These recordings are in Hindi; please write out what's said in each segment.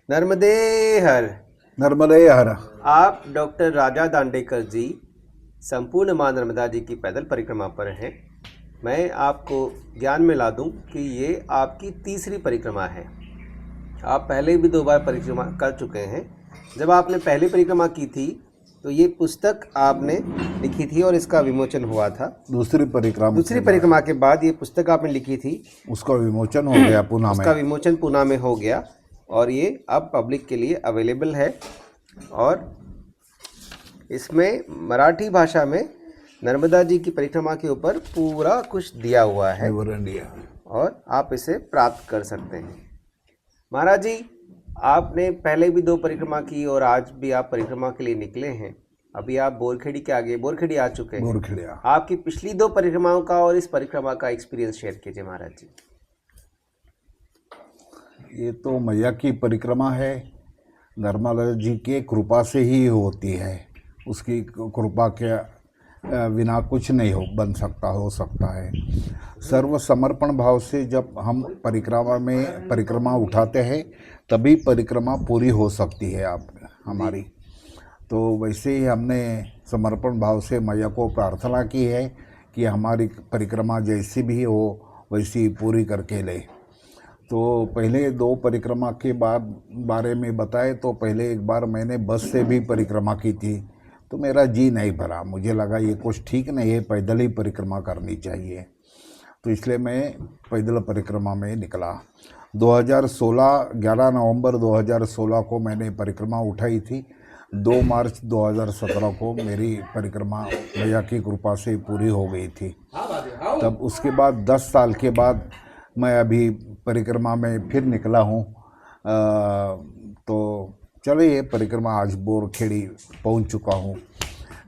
नर्मदे हर। नर्मदे हर। आप डॉक्टर राजा दांडेकर जी संपूर्ण माँ नर्मदा जी की पैदल परिक्रमा पर हैं। मैं आपको ज्ञान में ला दूं कि ये आपकी तीसरी परिक्रमा है। आप पहले भी 2 बार परिक्रमा कर चुके हैं। जब आपने पहली परिक्रमा की थी तो ये पुस्तक आपने लिखी थी और इसका विमोचन हुआ था। दूसरी परिक्रमा के बाद ये पुस्तक आपने लिखी थी, उसका विमोचन हो गया पुणे में। उसका विमोचन पुणे में हो गया और ये अब पब्लिक के लिए अवेलेबल है। और इसमें मराठी भाषा में नर्मदा जी की परिक्रमा के ऊपर पूरा कुछ दिया हुआ है और आप इसे प्राप्त कर सकते हैं। महाराज जी, आपने पहले भी 2 परिक्रमा की और आज भी आप परिक्रमा के लिए निकले हैं। अभी आप बोरखेड़ी के आगे बोरखेड़ी आ चुके हैं। बोरखेड़िया। आपकी पिछली 2 परिक्रमाओं का और इस परिक्रमा का एक्सपीरियंस शेयर कीजिए महाराज जी। ये तो मैया की परिक्रमा है, नर्मदा जी के कृपा से ही होती है। उसकी कृपा के बिना कुछ नहीं हो सकता है। सर्व समर्पण भाव से जब हम परिक्रमा उठाते हैं तभी परिक्रमा पूरी हो सकती है आप हमारी। तो वैसे ही हमने समर्पण भाव से मैया को प्रार्थना की है कि हमारी परिक्रमा जैसी भी हो वैसी पूरी करके ले। तो पहले 2 परिक्रमा के बारे में बताए तो पहले एक बार मैंने बस से भी परिक्रमा की थी तो मेरा जी नहीं भरा। मुझे लगा ये कुछ ठीक नहीं है, पैदल ही परिक्रमा करनी चाहिए। तो इसलिए मैं पैदल परिक्रमा में निकला। 11 नवंबर 2016 को मैंने परिक्रमा उठाई थी। 2 मार्च 2017 को मेरी परिक्रमा मैया की कृपा से पूरी हो गई थी। तब उसके बाद 10 साल के बाद मैं अभी परिक्रमा में फिर निकला हूँ। तो चलिए परिक्रमा आज बोरखेड़ी पहुँच चुका हूँ।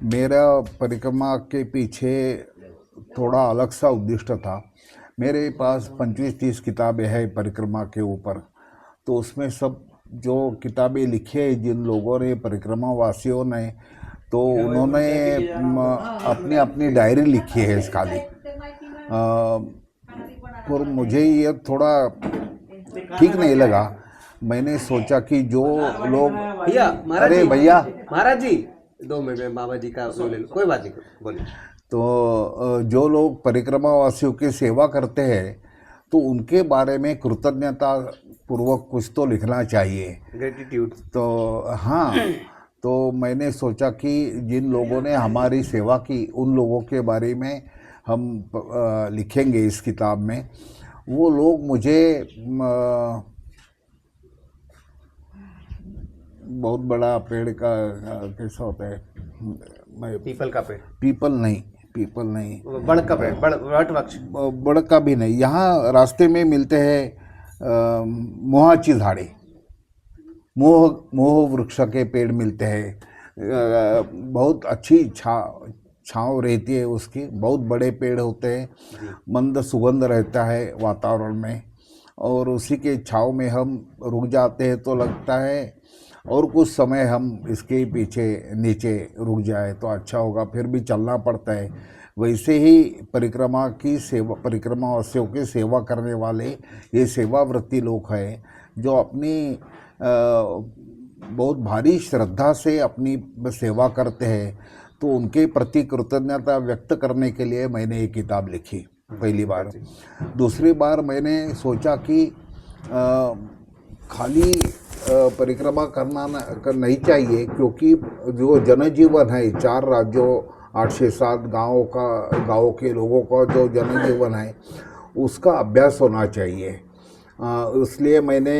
मेरा परिक्रमा के पीछे थोड़ा अलग सा उद्देश्य था। मेरे पास 25-30 किताबें हैं परिक्रमा के ऊपर। तो उसमें सब जो किताबें लिखी है जिन लोगों ने परिक्रमा वासियों ने, तो उन्होंने अपनी अपनी डायरी लिखी है इस खाली। पर मुझे ये थोड़ा ठीक नहीं लगा। मैंने सोचा कि जो लोग अरे भैया महाराज जी 2 मिनट में बाबा जी का ले लो, कोई बात नहीं, बोलिए। तो जो लोग परिक्रमा वासियों की सेवा करते हैं तो उनके बारे में कृतज्ञता पूर्वक कुछ तो लिखना चाहिए, ग्रेटिट्यूड। तो हाँ, तो मैंने सोचा कि जिन लोगों ने हमारी सेवा की उन लोगों के बारे में हम लिखेंगे इस किताब में। वो लोग मुझे बहुत बड़ा पेड़ का कैसा होता है, पीपल का पेड़, पीपल नहीं, बड़ का पेड़, बड़ वृक्ष, बड़ का भी नहीं। यहाँ रास्ते में मिलते हैं मोहाची झाड़े, मोह वृक्ष के पेड़ मिलते हैं। बहुत अच्छी छाँव रहती है उसकी। बहुत बड़े पेड़ होते हैं, मंद सुगंध रहता है वातावरण में, और उसी के छाँव में हम रुक जाते हैं तो लगता है और कुछ समय हम इसके पीछे नीचे रुक जाए तो अच्छा होगा, फिर भी चलना पड़ता है। वैसे ही परिक्रमा वासियों की सेवा करने वाले ये सेवावृत्ति लोग हैं जो अपनी बहुत भारी श्रद्धा से अपनी सेवा करते हैं। तो उनके प्रति कृतज्ञता व्यक्त करने के लिए मैंने ये किताब लिखी पहली बार। दूसरी बार मैंने सोचा कि खाली परिक्रमा करना नहीं चाहिए, क्योंकि जो जनजीवन है 4 राज्यों 8-7 गाँव के लोगों का जो जनजीवन है उसका अभ्यास होना चाहिए। इसलिए मैंने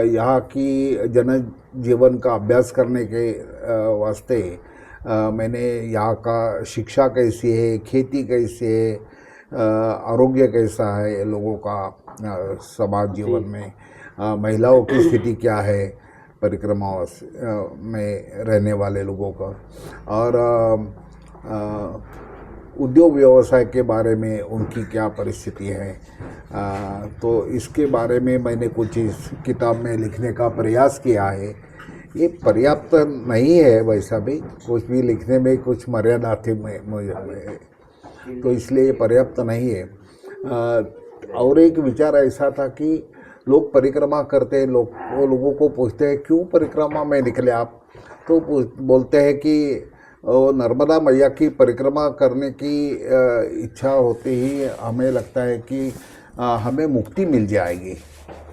यहाँ की जनजीवन का अभ्यास करने के वास्ते मैंने यहाँ का शिक्षा कैसी है, खेती कैसी है, आरोग्य कैसा है लोगों का समाज जीवन में, महिलाओं की स्थिति क्या है परिक्रमा में रहने वाले लोगों का, और उद्योग व्यवसाय के बारे में उनकी क्या परिस्थिति है। तो इसके बारे में मैंने कुछ इस किताब में लिखने का प्रयास किया है। ये पर्याप्त नहीं है, वैसा भी कुछ भी लिखने में कुछ मर्यादा थी मुझे, तो इसलिए ये पर्याप्त नहीं है। और एक विचार ऐसा था कि लोग परिक्रमा करते हैं, वो लोगों को पूछते हैं क्यों परिक्रमा में निकले आप, तो बोलते हैं कि नर्मदा मैया की परिक्रमा करने की इच्छा होती ही हमें लगता है कि हमें मुक्ति मिल जाएगी,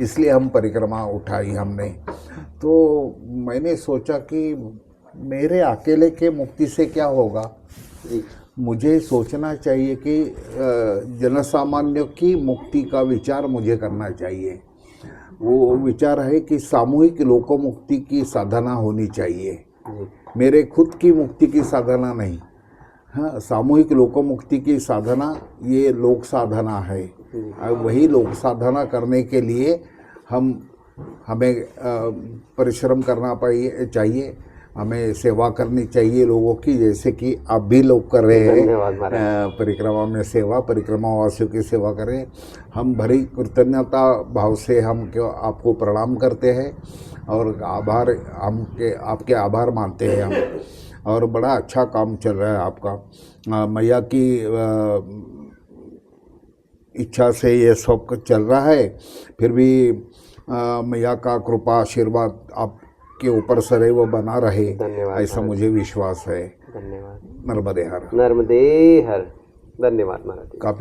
इसलिए हम परिक्रमा उठाई हमने। तो मैंने सोचा कि मेरे अकेले के मुक्ति से क्या होगा, मुझे सोचना चाहिए कि जनसामान्य की मुक्ति का विचार मुझे करना चाहिए। वो विचार है कि सामूहिक लोकोमुक्ति की साधना होनी चाहिए, मेरे खुद की मुक्ति की साधना नहीं। हाँ, सामूहिक लोकोमुक्ति की साधना ये लोक साधना है। वही लोक साधना करने के लिए हमें परिश्रम करना चाहिए, हमें सेवा करनी चाहिए लोगों की, जैसे कि आप भी लोग कर रहे हैं परिक्रमा में सेवा, परिक्रमा वासियों की सेवा करें। हम भरी कृतज्ञता भाव से हम आपको प्रणाम करते हैं और आपके आभार मानते हैं हम। और बड़ा अच्छा काम चल रहा है आपका, मैया की इच्छा से ये सब चल रहा है। फिर भी मैया का कृपा आशीर्वाद आपके ऊपर सदैव बना रहे, ऐसा मुझे विश्वास है। धन्यवाद। नर्मदे हर। नर्मदे हर। धन्यवाद महाराज।